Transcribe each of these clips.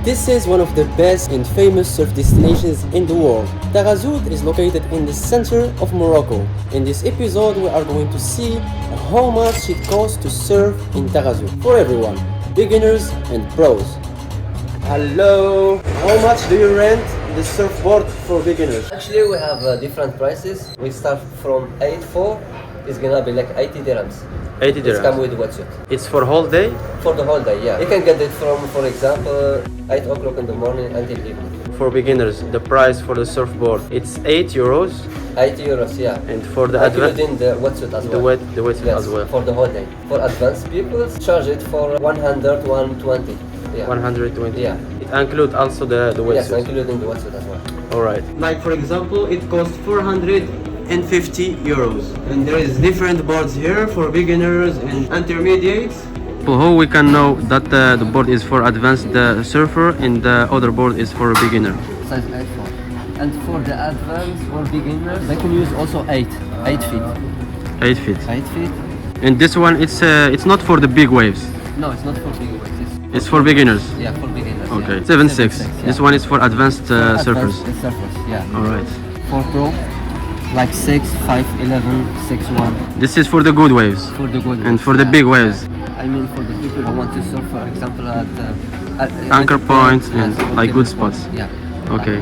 This is one of the best and famous surf destinations in the world. Taghazout is located in the center of Morocco. In this episode we are going to see how much it costs to surf in Taghazout for everyone, beginners and pros. Hello, how much do you rent the surfboard for beginners? Actually, we have different prices. We start from 8.4. It's gonna be like 80 dirhams. 80 dirhams. It's come with wetsuit. It's for whole day? For the whole day, yeah. You can get it from, for example, 8 o'clock in the morning until evening. For beginners, the price for the surfboard, it's 8 euros. 80 euros, yeah. And for the including the wetsuit as well. The wetsuit yes, as well. For the whole day. For advanced people, charge it for 100, 120. Yeah. 120. Yeah. It includes also the wetsuit. Yes, including the wetsuit as well. Alright. Like for example, it costs 450 euros. And there is different boards here for beginners and intermediates. How we can know that the board is for advanced surfer and the other board is for a beginner? Size 8.4. And for the advanced or beginners, they can use also 8 feet. 8 feet. 8 feet. And this one, it's not for the big waves. No, it's not for big waves. It's for beginners. Yeah, for beginners. Okay. Yeah. 7.6. Yeah. This one is for advanced surfers. Surfers, yeah. Alright. For pro, like 6, 5, 11, 6, 1. This is for the good waves. For the good. And for the big waves. I mean, for the people who want to surf, for example, at Anchor points and yes, like good table spots. Yeah. Okay.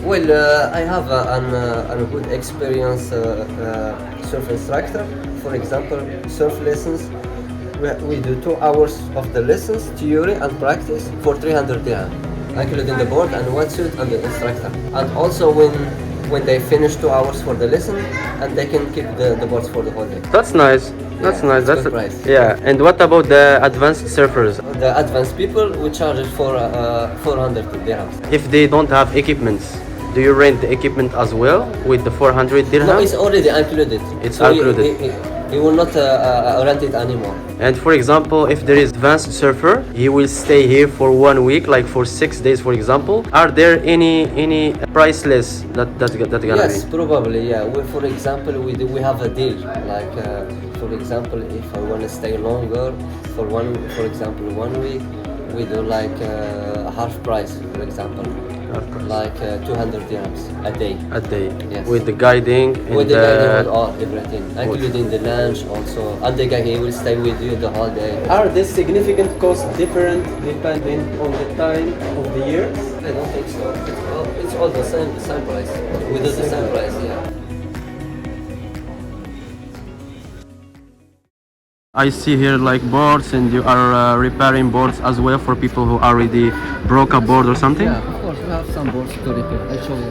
Well, I have a good experience surf instructor. For example, surf lessons. We do 2 hours of the lessons, theory and practice for 300 dirham, including the board and wetsuit and the instructor. And also when they finish 2 hours for the lesson, and they can keep the boards for the whole day. That's nice. That's Yeah, nice. it's That's good price. Yeah. And what about the advanced surfers? The advanced people, we charge it for 400 dirhams. If they don't have equipments, do you rent the equipment as well with the 400 dirham? No, it's already included. It's So included. He will not rent it anymore. And for example, if there is advanced surfer, he will stay here for 1 week, like for 6 days, for example. Are there any price list that gonna Yes, be? probably. Yeah. For example, we have a deal. Like for example, if I want to stay longer for example 1 week, we do like half price. For example. Like 200 dirhams a day. A day. Yes. With the guiding and With the guy, with all everything, including the lunch also. And the guy, he will stay with you the whole day. Are the significant costs different depending on the time of the year? I don't think so. It's all the same price. We do the same price, yeah. I see here like boards, and you are repairing boards as well for people who already broke a board or something? Yeah, of course, we have some boards to repair. I'll show you.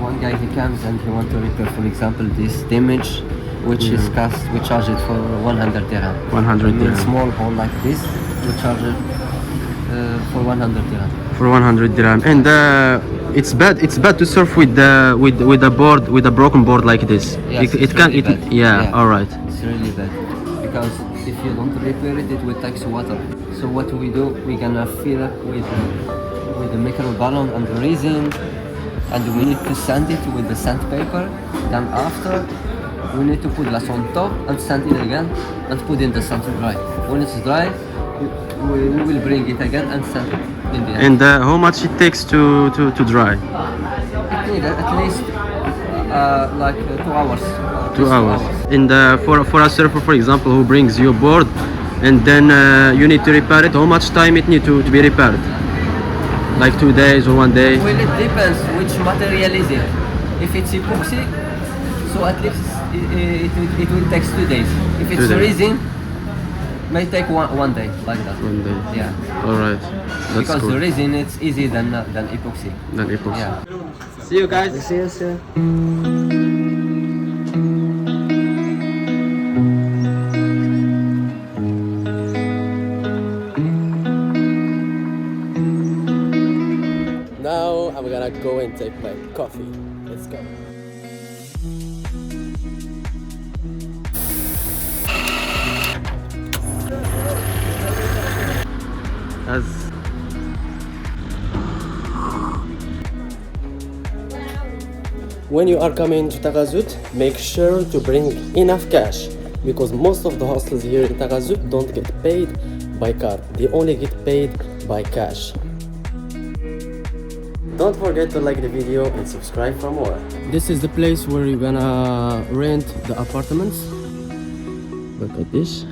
One guy, he comes and he wants to repair, for example, this damage, which is cost, we charge it for 100 dirham. 100 dirham. Small hole like this, we charge it for 100 dirham. For 100 dirham. And it's bad to surf with a board, with a broken board like this. Yes, it can really it bad. yeah, all right. It's really bad because if you don't repair it, it will take water. So what we do, we're gonna fill it with the micro balloon and resin, and we need to sand it with the sandpaper. Then after, we need to put glass on top and sand it again and put in the sand to dry. When it's dry, we will bring it again and sand it in the end. And how much it takes to dry? It needs at least like 2 hours. 2 hours. And for a surfer, for example, who brings you a board, and then you need to repair it, how much time it need to be repaired? Like 2 days or 1 day? Well, it depends which material is it. If it's epoxy, so at least it will take 2 days. If it's 2 days. resin, may take one day, like that. 1 day. Yeah. All right. That's Because cool. the resin, it's easy than epoxy. Than epoxy. Yeah. See you guys. See you soon. Now I'm gonna go and take my coffee. Let's go. As When you are coming to Taghazout, make sure to bring enough cash, because most of the hostels here in Taghazout don't get paid by card, they only get paid by cash. Don't forget to like the video and subscribe for more. This is the place where you're gonna rent the apartments. Look at this.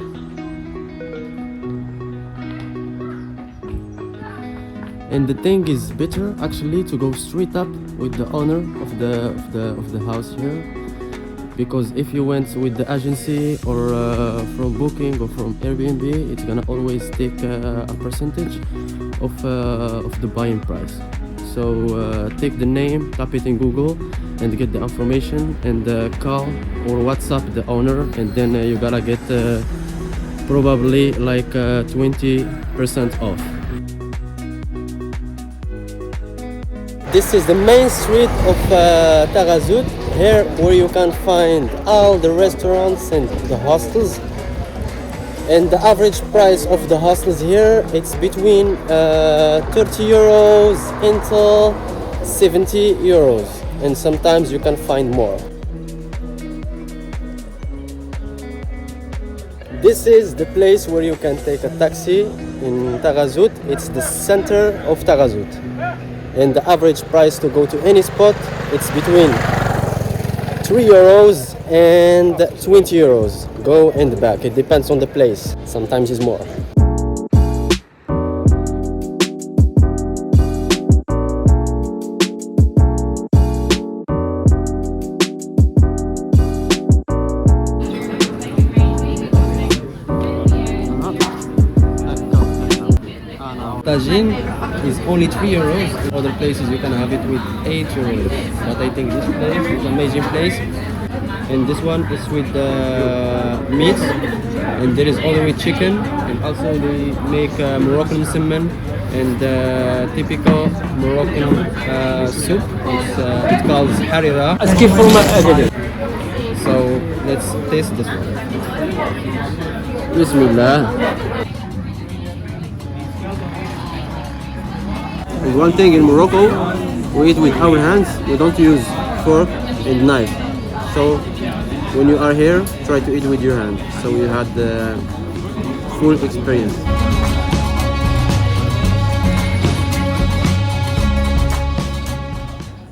And the thing is better actually to go straight up with the owner of the house here, because if you went with the agency or from Booking or from Airbnb, it's gonna always take a percentage of the buying price. So take the name, type it in Google and get the information, and call or WhatsApp the owner, and then you gotta get probably like 20% off. This is the main street of Taghazout, here where you can find all the restaurants and the hostels. And the average price of the hostels here, it's between 30 euros until 70 euros. And sometimes you can find more. This is the place where you can take a taxi in Taghazout. It's the center of Taghazout. And the average price to go to any spot, it's between 3 euros and 20 euros. Go and back, it depends on the place. Sometimes it's more. Tagine is only 3 euros. In other places you can have it with 8 euros. But I think this place is an amazing place. And this one is with meat. And there is only with chicken. And also they make Moroccan simmen and typical Moroccan soup. It's called harira. So let's taste this one. Bismillah. And one thing in Morocco, we eat with our hands, we don't use fork and knife. So when you are here, try to eat with your hand, so you had the full experience.